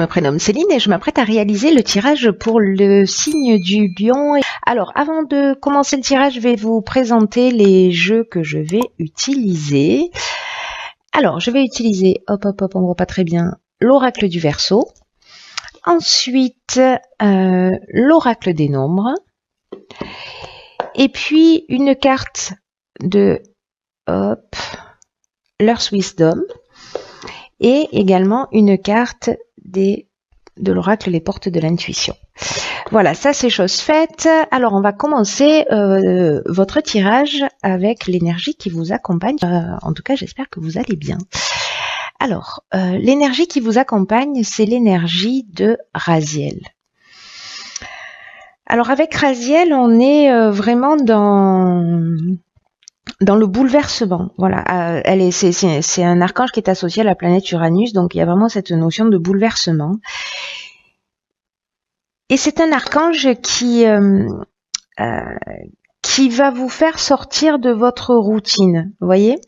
Je me prénomme Céline et je m'apprête à réaliser le tirage pour le signe du lion. Alors, avant de commencer le tirage, je vais vous présenter les jeux que je vais utiliser. Alors, je vais utiliser, on voit pas très bien, l'oracle du Verseau. Ensuite, l'oracle des nombres. Et puis, une carte de l'Earth Wisdom. Et également une carte de l'oracle Les Portes de l'Intuition. Voilà, ça c'est chose faite. Alors on va commencer votre tirage avec l'énergie qui vous accompagne. En tout cas, j'espère que vous allez bien. Alors, l'énergie qui vous accompagne, c'est l'énergie de Raziel. Alors avec Raziel, on est vraiment dans le bouleversement. Voilà, c'est un archange qui est associé à la planète Uranus, donc il y a vraiment cette notion de bouleversement. Et c'est un archange qui va vous faire sortir de votre routine, vous voyez.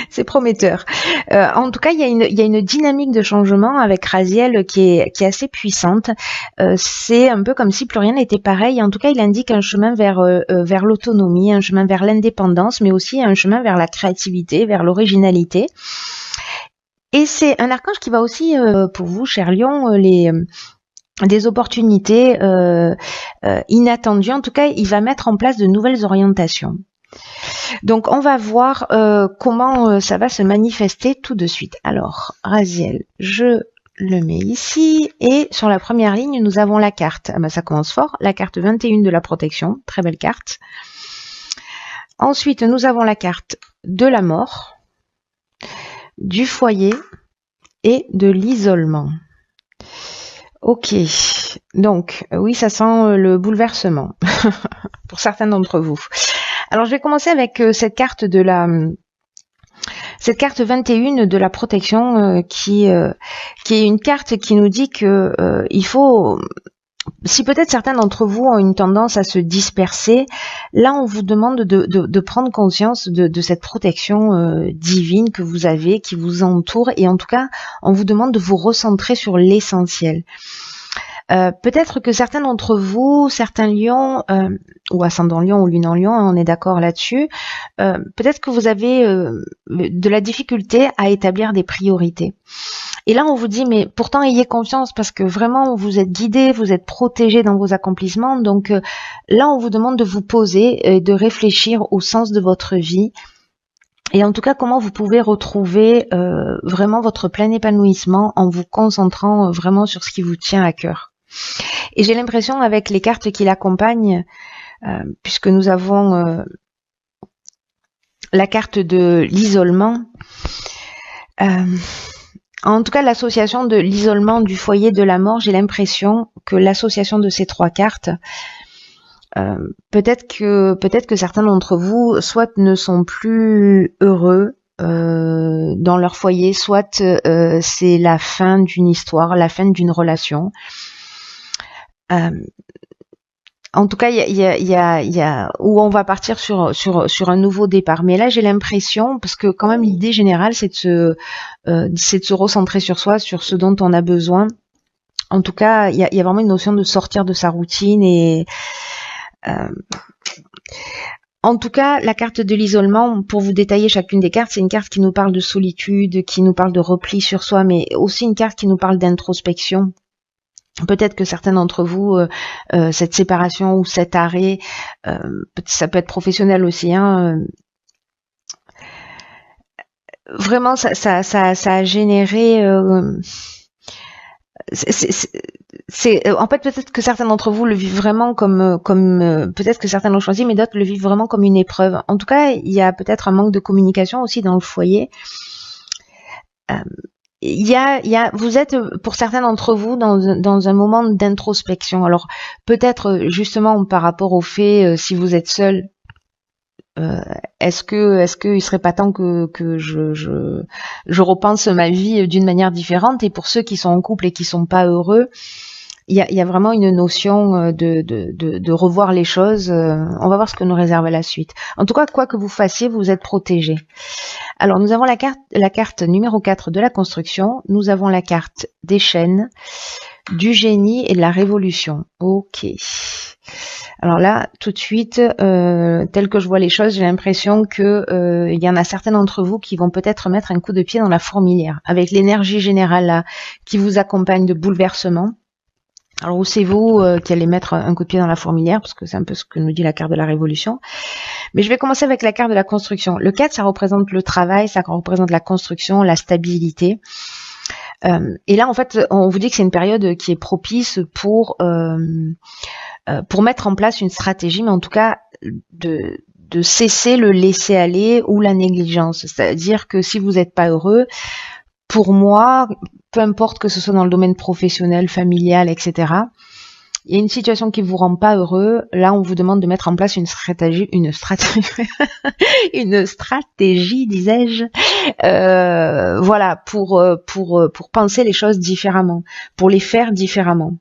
C'est prometteur. En tout cas, il y a une dynamique de changement avec Raziel qui est assez puissante. C'est un peu comme si plus rien n'était pareil. En tout cas, il indique un chemin vers l'autonomie, un chemin vers l'indépendance, mais aussi un chemin vers la créativité, vers l'originalité. Et c'est un archange qui va aussi, pour vous, cher Lion, des opportunités inattendues. En tout cas, il va mettre en place de nouvelles orientations. Donc, on va voir comment ça va se manifester tout de suite. Alors, Raziel, je le mets ici. Et sur la première ligne, nous avons la carte. Ah ben, ça commence fort. La carte 21 de la protection. Très belle carte. Ensuite, nous avons la carte de la mort, du foyer et de l'isolement. Ok. Donc, oui, ça sent le bouleversement pour certains d'entre vous. Alors, je vais commencer avec cette carte 21 de la protection qui est une carte qui nous dit que il faut, si peut-être certains d'entre vous ont une tendance à se disperser, là on vous demande de prendre conscience de cette protection divine que vous avez, qui vous entoure, et en tout cas on vous demande de vous recentrer sur l'essentiel. Peut-être que certains d'entre vous, certains lions, ou ascendant lion ou lune en lion, on est d'accord là-dessus, peut-être que vous avez de la difficulté à établir des priorités. Et là, on vous dit, mais pourtant, ayez confiance parce que vraiment, vous êtes guidé, vous êtes protégé dans vos accomplissements. Donc là, on vous demande de vous poser et de réfléchir au sens de votre vie. Et en tout cas, comment vous pouvez retrouver vraiment votre plein épanouissement en vous concentrant vraiment sur ce qui vous tient à cœur. Et j'ai l'impression avec les cartes qui l'accompagnent, puisque nous avons la carte de l'isolement, en tout cas l'association de l'isolement, du foyer, de la mort, j'ai l'impression que l'association de ces trois cartes, peut-être que certains d'entre vous soit ne sont plus heureux dans leur foyer, soit c'est la fin d'une histoire, la fin d'une relation. En tout cas, il y a où on va partir sur un nouveau départ. Mais là, j'ai l'impression, parce que quand même l'idée générale, c'est de se recentrer sur soi, sur ce dont on a besoin. En tout cas, il y a vraiment une notion de sortir de sa routine et en tout cas, la carte de l'isolement, pour vous détailler chacune des cartes, c'est une carte qui nous parle de solitude, qui nous parle de repli sur soi, mais aussi une carte qui nous parle d'introspection. Peut-être que certains d'entre vous, cette séparation ou cet arrêt, ça peut être professionnel aussi, hein, vraiment, ça a généré... en fait, peut-être que certains d'entre vous le vivent vraiment comme peut-être que certains l'ont choisi, mais d'autres le vivent vraiment comme une épreuve. En tout cas, il y a peut-être un manque de communication aussi dans le foyer. Vous êtes, pour certains d'entre vous, dans un moment d'introspection. Alors, peut-être justement par rapport au fait, si vous êtes seul, est-ce que il serait pas temps que je repense ma vie d'une manière différente? Et pour ceux qui sont en couple et qui sont pas heureux, il y a vraiment une notion de revoir les choses. On va voir ce que nous réserve la suite. En tout cas, quoi que vous fassiez, vous êtes protégés. Alors, nous avons la carte numéro 4 de la construction. Nous avons la carte des chaînes, du génie et de la révolution. Ok. Alors là, tout de suite, tel que je vois les choses, j'ai l'impression que il y en a certains d'entre vous qui vont peut-être mettre un coup de pied dans la fourmilière, avec l'énergie générale là, qui vous accompagne de bouleversement. Alors, où c'est vous qui allez mettre un coup de pied dans la fourmilière, parce que c'est un peu ce que nous dit la carte de la révolution. Mais je vais commencer avec la carte de la construction. Le 4, ça représente le travail, ça représente la construction, la stabilité. Et là, en fait, on vous dit que c'est une période qui est propice pour mettre en place une stratégie, mais en tout cas de cesser le laisser-aller ou la négligence. C'est-à-dire que si vous n'êtes pas heureux, pour moi, peu importe que ce soit dans le domaine professionnel, familial, etc., il y a une situation qui vous rend pas heureux, là on vous demande de mettre en place une stratégie, une stratégie, disais-je, voilà, pour penser les choses différemment, pour les faire différemment.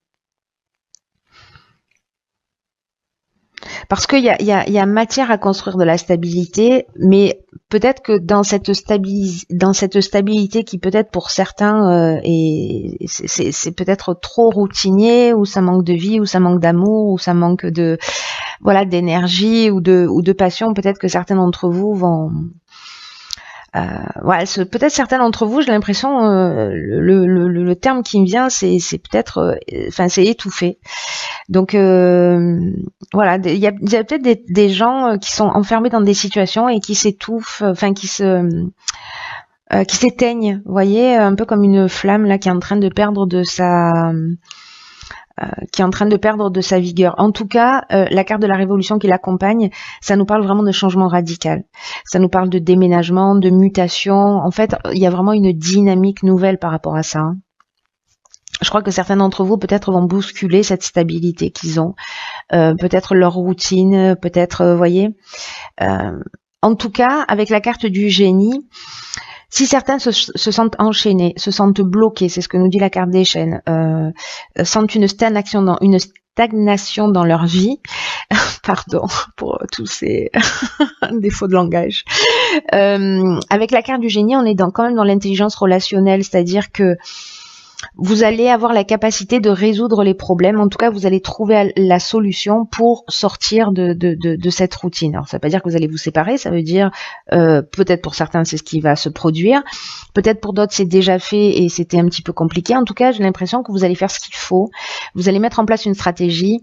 Parce qu'il y a matière à construire de la stabilité, mais peut-être que dans cette stabilité qui peut-être pour certains c'est peut-être trop routinier, ou ça manque de vie, ou ça manque d'amour, ou ça manque de d'énergie ou de passion. Peut-être que certains d'entre vous vont peut-être certains d'entre vous, j'ai l'impression, le terme qui me vient, c'est peut-être, c'est étouffé. Donc voilà, il y a peut-être des gens qui sont enfermés dans des situations et qui s'étouffent, qui s'éteignent, vous voyez, un peu comme une flamme là qui est en train de perdre de sa vigueur. En tout cas, la carte de la révolution qui l'accompagne, ça nous parle vraiment de changement radical. Ça nous parle de déménagement, de mutation. En fait, il y a vraiment une dynamique nouvelle par rapport à ça. Je crois que certains d'entre vous peut-être vont bousculer cette stabilité qu'ils ont, peut-être leur routine, peut-être, voyez. En tout cas, avec la carte du génie, si certains se sentent enchaînés, se sentent bloqués, c'est ce que nous dit la carte des chaînes, sentent une stagnation dans leur vie, pardon pour tous ces défauts de langage. Avec la carte du génie, on est quand même dans l'intelligence relationnelle, c'est-à-dire que vous allez avoir la capacité de résoudre les problèmes. En tout cas, vous allez trouver la solution pour sortir de cette routine. Alors, ça veut pas dire que vous allez vous séparer. Ça veut dire, peut-être pour certains, c'est ce qui va se produire. Peut-être pour d'autres, c'est déjà fait et c'était un petit peu compliqué. En tout cas, j'ai l'impression que vous allez faire ce qu'il faut. Vous allez mettre en place une stratégie.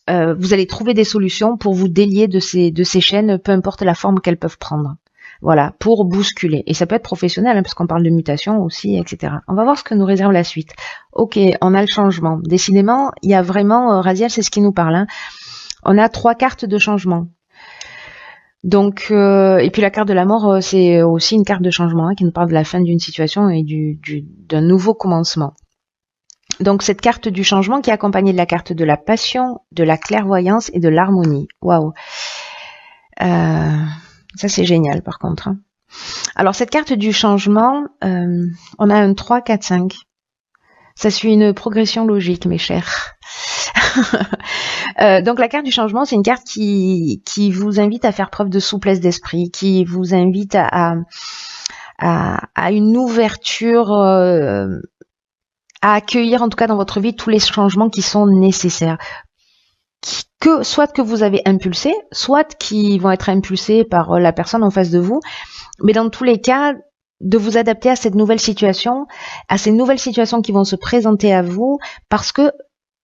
Vous allez trouver des solutions pour vous délier de ces chaînes, peu importe la forme qu'elles peuvent prendre. Voilà, pour bousculer. Et ça peut être professionnel, parce qu'on parle de mutation aussi, etc. On va voir ce que nous réserve la suite. Ok, on a le changement. Décidément, il y a vraiment, Raziel, c'est ce qui nous parle. Hein. On a 3 cartes de changement. Donc, et puis la carte de la mort, c'est aussi une carte de changement, qui nous parle de la fin d'une situation et d'un nouveau commencement. Donc, cette carte du changement qui est accompagnée de la carte de la passion, de la clairvoyance et de l'harmonie. Waouh. Ça, c'est génial, par contre. Hein. Alors, cette carte du changement, on a un 3, 4, 5. Ça suit une progression logique, mes chers. Donc, la carte du changement, c'est une carte qui vous invite à faire preuve de souplesse d'esprit, qui vous invite à une ouverture, à accueillir, en tout cas dans votre vie, tous les changements qui sont nécessaires. Soit que vous avez impulsé, soit qui vont être impulsés par la personne en face de vous, mais dans tous les cas, de vous adapter à cette nouvelle situation, à ces nouvelles situations qui vont se présenter à vous, parce que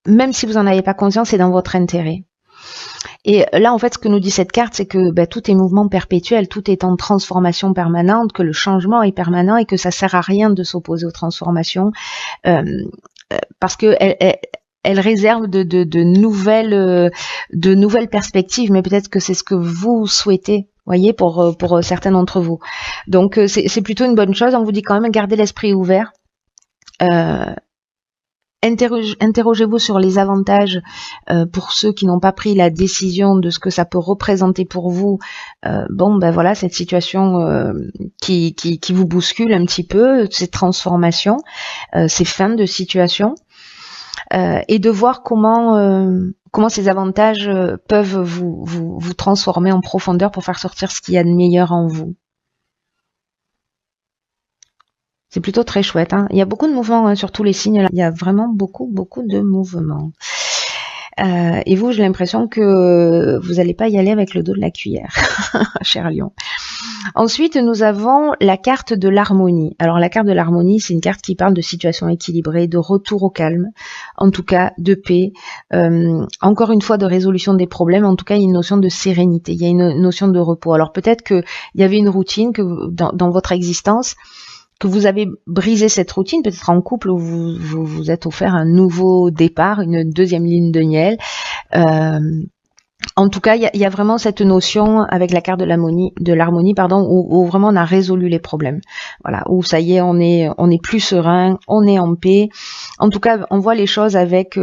même si vous n'en avez pas conscience, c'est dans votre intérêt. Et là, en fait, ce que nous dit cette carte, c'est que tout est mouvement perpétuel, tout est en transformation permanente, que le changement est permanent et que ça sert à rien de s'opposer aux transformations, parce que elle réserve de nouvelles perspectives, mais peut-être que c'est ce que vous souhaitez, voyez, pour certains d'entre vous. Donc c'est plutôt une bonne chose. On vous dit quand même garder l'esprit ouvert. Interrogez-vous sur les avantages pour ceux qui n'ont pas pris la décision de ce que ça peut représenter pour vous. Voilà, cette situation qui vous bouscule un petit peu, ces transformations, ces fins de situation. Et de voir comment ces avantages peuvent vous transformer en profondeur pour faire sortir ce qu'il y a de meilleur en vous. C'est plutôt très chouette. Hein. Il y a beaucoup de mouvements hein, sur tous les signes. Là. Il y a vraiment beaucoup de mouvements. Et vous, j'ai l'impression que vous n'allez pas y aller avec le dos de la cuillère, cher Lion. Ensuite, nous avons la carte de l'harmonie. Alors, la carte de l'harmonie, c'est une carte qui parle de situation équilibrée, de retour au calme, en tout cas de paix, encore une fois de résolution des problèmes, en tout cas il y a une notion de sérénité, il y a une notion de repos. Alors, peut-être qu'il y avait une routine que dans votre existence, que vous avez brisé cette routine, peut-être en couple où vous êtes offert un nouveau départ, une deuxième ligne de miel. En tout cas, il y a vraiment cette notion avec la carte de l'harmonie, où vraiment on a résolu les problèmes. Voilà, où ça y est, on est plus serein, on est en paix. En tout cas, on voit les choses avec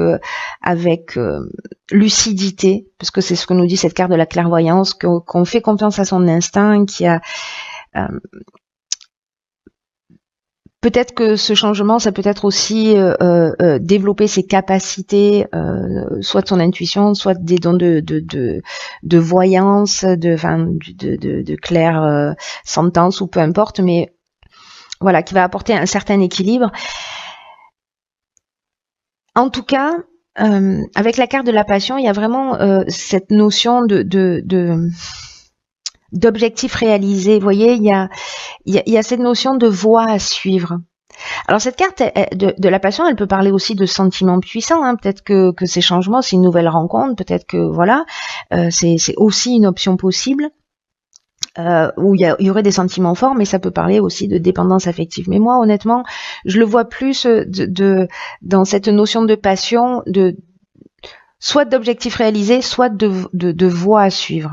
lucidité, parce que c'est ce que nous dit cette carte de la clairvoyance, qu'on fait confiance à son instinct, qui a peut-être que ce changement, ça peut être aussi développer ses capacités, soit de son intuition, soit des dons de voyance, de clair sentence ou peu importe, mais voilà, qui va apporter un certain équilibre. En tout cas, avec la carte de la passion, il y a vraiment cette notion d'objectif réalisé. Vous voyez, il y a cette notion de voie à suivre. Alors cette carte de la passion, elle peut parler aussi de sentiments puissants. Hein. Peut-être que ces changements, c'est une nouvelle rencontre. Peut-être que voilà, c'est aussi une option possible où il y aurait des sentiments forts, mais ça peut parler aussi de dépendance affective. Mais moi, honnêtement, je le vois plus dans cette notion de passion, soit d'objectif réalisé, soit de voie à suivre.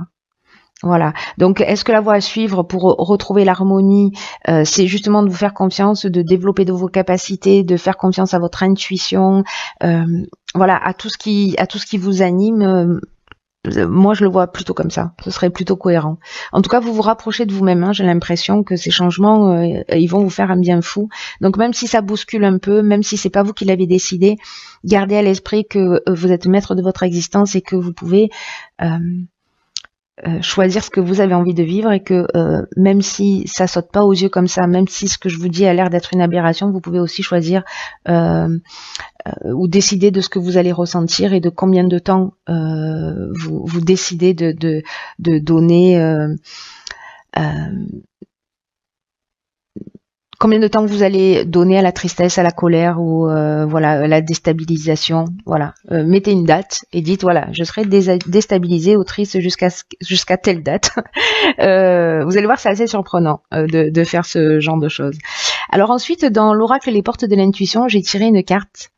Voilà. Donc, est-ce que la voie à suivre pour retrouver l'harmonie, c'est justement de vous faire confiance, de développer de vos capacités, de faire confiance à votre intuition, voilà, à tout ce qui vous anime. Moi, je le vois plutôt comme ça. Ce serait plutôt cohérent. En tout cas, vous vous rapprochez de vous-même. Hein. J'ai l'impression que ces changements, ils vont vous faire un bien fou. Donc, même si ça bouscule un peu, même si c'est pas vous qui l'avez décidé, gardez à l'esprit que vous êtes maître de votre existence et que vous pouvez choisir ce que vous avez envie de vivre et que même si ça saute pas aux yeux comme ça, même si ce que je vous dis a l'air d'être une aberration, vous pouvez aussi choisir ou décider de ce que vous allez ressentir et de combien de temps vous décidez de donner combien de temps vous allez donner à la tristesse, à la colère ou voilà, à la déstabilisation. Voilà, mettez une date et dites voilà, je serai déstabilisé ou triste jusqu'à telle date. Vous allez voir, c'est assez surprenant de faire ce genre de choses. Alors ensuite, dans l'oracle Les Portes de l'intuition, j'ai tiré une carte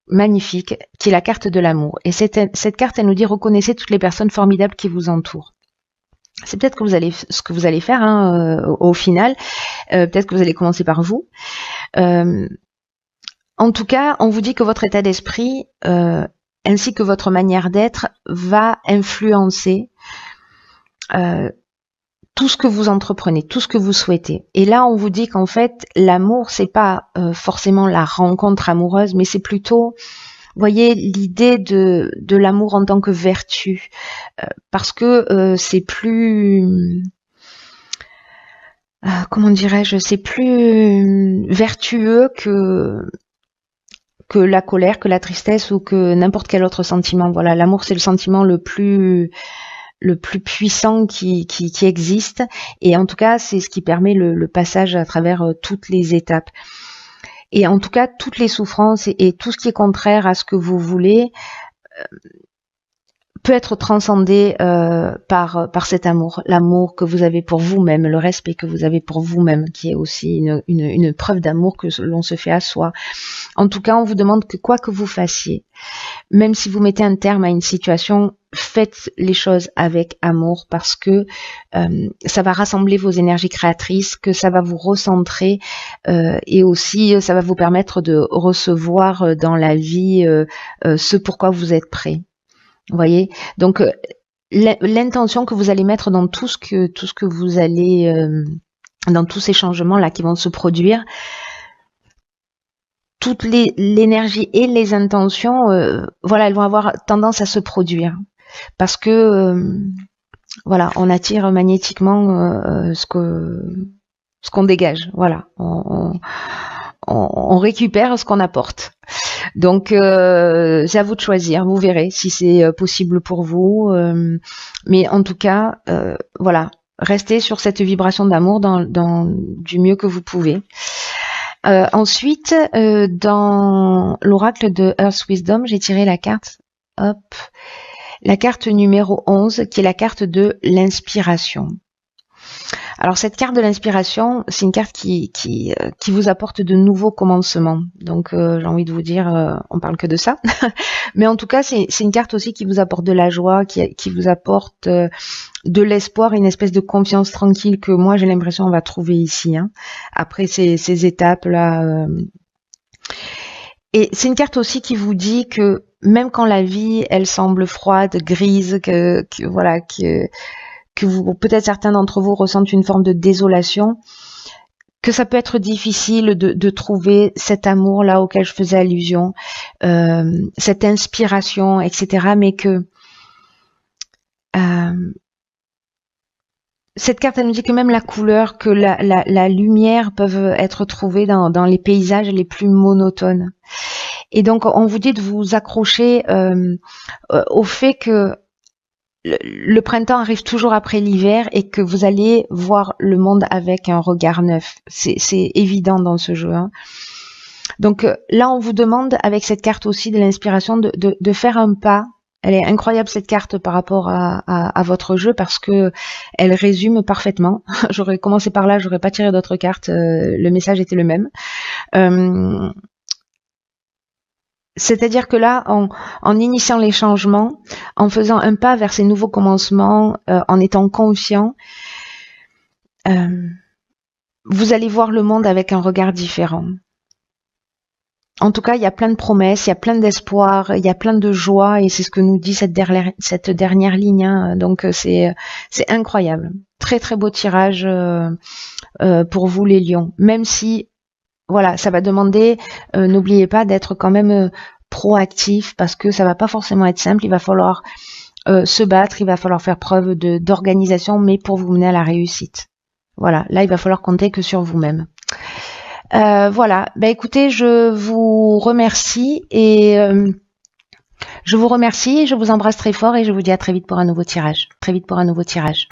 magnifique qui est la carte de l'amour. Et cette carte, elle nous dit reconnaissez toutes les personnes formidables qui vous entourent. C'est peut-être ce que vous allez faire hein, au final. Peut-être que vous allez commencer par vous. En tout cas, on vous dit que votre état d'esprit ainsi que votre manière d'être va influencer tout ce que vous entreprenez, tout ce que vous souhaitez. Et là, on vous dit qu'en fait, l'amour, c'est pas forcément la rencontre amoureuse, mais c'est plutôt voyez l'idée de l'amour en tant que vertu, parce que c'est plus, comment dirais-je, c'est plus vertueux que la colère, que la tristesse ou que n'importe quel autre sentiment. Voilà, l'amour c'est le sentiment le plus puissant qui existe, et en tout cas c'est ce qui permet le passage à travers toutes les étapes. Et en tout cas, toutes les souffrances et tout ce qui est contraire à ce que vous voulez peut être transcendé par cet amour, l'amour que vous avez pour vous-même, le respect que vous avez pour vous-même, qui est aussi une preuve d'amour que l'on se fait à soi. En tout cas, on vous demande que quoi que vous fassiez, même si vous mettez un terme à une situation, faites les choses avec amour parce que ça va rassembler vos énergies créatrices, que ça va vous recentrer et aussi ça va vous permettre de recevoir dans la vie ce pourquoi vous êtes prêt. Vous voyez, donc l'intention que vous allez mettre dans tout ce que vous allez dans tous ces changements là qui vont se produire, toute l'énergie et les intentions, voilà, elles vont avoir tendance à se produire parce que voilà, on attire magnétiquement ce qu'on dégage. Voilà, on récupère ce qu'on apporte. Donc c'est à vous de choisir, vous verrez si c'est possible pour vous. Mais en tout cas, voilà, restez sur cette vibration d'amour du mieux que vous pouvez. Ensuite, dans l'oracle de Earth Wisdom, j'ai tiré la carte, hop, la carte numéro 11, qui est la carte de l'inspiration. Alors cette carte de l'inspiration, c'est une carte qui vous apporte de nouveaux commencements. Donc j'ai envie de vous dire, on parle que de ça. Mais en tout cas, c'est une carte aussi qui vous apporte de la joie, qui vous apporte de l'espoir, une espèce de confiance tranquille que moi j'ai l'impression on va trouver ici. Hein, après ces étapes-là. Et c'est une carte aussi qui vous dit que même quand la vie, elle semble froide, grise, que vous, peut-être certains d'entre vous ressentent une forme de désolation, que ça peut être difficile de trouver cet amour là auquel je faisais allusion, cette inspiration, etc. Mais que cette carte, elle nous dit que même la couleur, que la lumière peuvent être trouvées dans les paysages les plus monotones. Et donc, on vous dit de vous accrocher au fait que le printemps arrive toujours après l'hiver et que vous allez voir le monde avec un regard neuf. C'est évident dans ce jeu. Hein. Donc là, on vous demande, avec cette carte aussi de l'inspiration, de faire un pas. Elle est incroyable cette carte par rapport à votre jeu parce que elle résume parfaitement. J'aurais commencé par là, j'aurais pas tiré d'autres cartes. Le message était le même. C'est-à-dire que là, en initiant les changements, en faisant un pas vers ces nouveaux commencements, en étant conscient, vous allez voir le monde avec un regard différent. En tout cas, il y a plein de promesses, il y a plein d'espoir, il y a plein de joie, et c'est ce que nous dit cette dernière ligne. Hein. Donc c'est incroyable. Très très beau tirage pour vous les lions. Même si voilà, ça va demander, n'oubliez pas d'être quand même proactif parce que ça va pas forcément être simple. Il va falloir se battre, il va falloir faire preuve d'organisation, mais pour vous mener à la réussite. Voilà, là il va falloir compter que sur vous-même. Voilà, bah écoutez, je vous remercie et je vous embrasse très fort et je vous dis à très vite pour un nouveau tirage. Très vite pour un nouveau tirage.